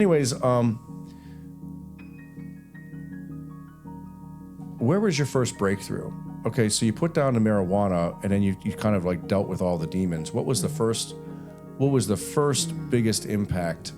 Anyways, where was your first breakthrough? Okay, so you put down the marijuana and then you kind of like dealt with all the demons. What was the first biggest impact?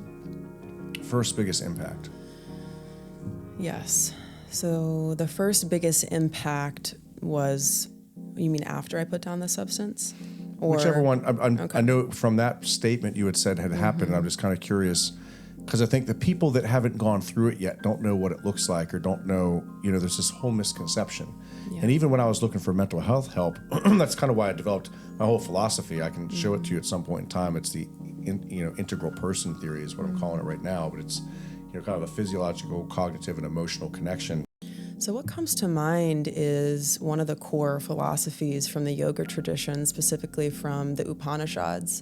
Yes. So the first biggest impact was, you mean after I put down the substance? Or whichever one. Okay. I know from that statement you had said had happened. I'm just kind of curious because I think the people that haven't gone through it yet don't know what it looks like or don't know, there's this whole misconception. Yeah. And even when I was looking for mental health help, that's kind of why I developed my whole philosophy. I can show it to you at some point in time. It's the integral person theory is what I'm calling it right now, but it's kind of a physiological, cognitive, and emotional connection. So what comes to mind is one of the core philosophies from the yoga tradition, specifically from the Upanishads,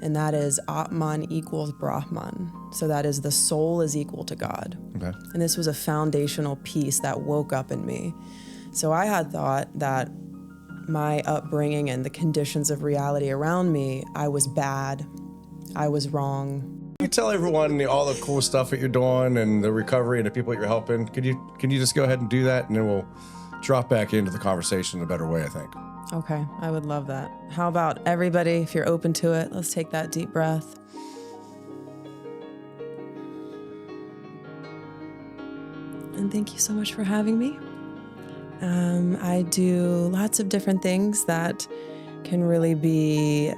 and that is Atman equals Brahman. So that is the soul is equal to God. Okay. And this was a foundational piece that woke up in me. So I had thought that my upbringing and the conditions of reality around me, I was bad, I was wrong. You tell everyone all the cool stuff that you're doing and the recovery and the people that you're helping. Can you just go ahead and do that, and then we'll drop back into the conversation in a better way, I think. Okay, I would love that. How about everybody, if you're open to it, let's take that deep breath. And thank you so much for having me. I do lots of different things that can really be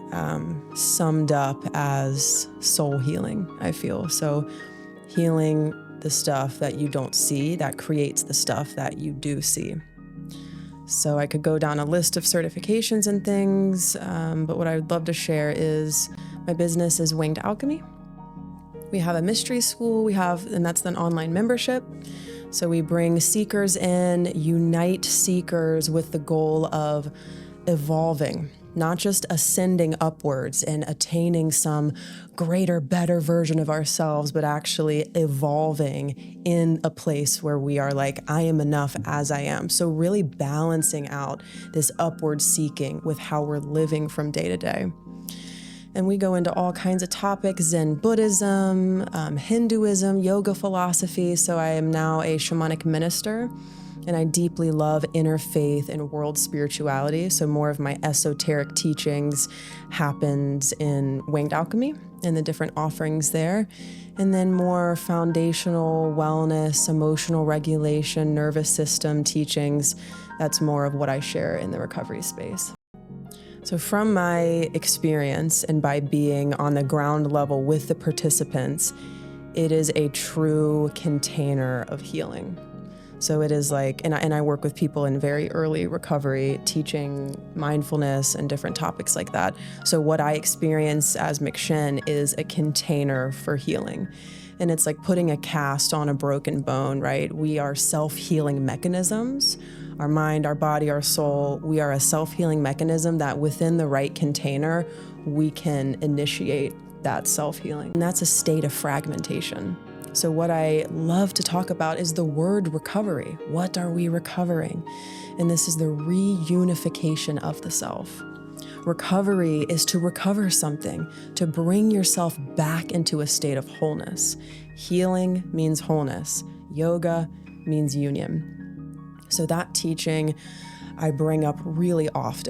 summed up as soul healing, I feel. So healing the stuff that you don't see, that creates the stuff that you do see. So I could go down a list of certifications and things, but what I would love to share is my business is Winged Alchemy. We have a mystery school, and that's an online membership. So we bring seekers in, unite seekers with the goal of evolving, not just ascending upwards and attaining some greater, better version of ourselves, but actually evolving in a place where we are like, I am enough as I am. So really balancing out this upward seeking with how we're living from day to day. And we go into all kinds of topics, Zen Buddhism, Hinduism, yoga philosophy. So I am now a shamanic minister, and I deeply love interfaith and world spirituality. So more of my esoteric teachings happens in Winged Alchemy and the different offerings there. And then more foundational wellness, emotional regulation, nervous system teachings. That's more of what I share in the recovery space. So from my experience and by being on the ground level with the participants, it is a true container of healing. So it is like, and I work with people in very early recovery, teaching mindfulness and different topics like that. So what I experience as McShin is a container for healing. And it's like putting a cast on a broken bone, right? We are self-healing mechanisms. Our mind, our body, our soul, we are a self-healing mechanism that within the right container, we can initiate that self-healing. And that's a state of fragmentation. So what I love to talk about is the word recovery. What are we recovering? And this is the reunification of the self. Recovery is to recover something, to bring yourself back into a state of wholeness. Healing means wholeness. Yoga means union. So that teaching I bring up really often.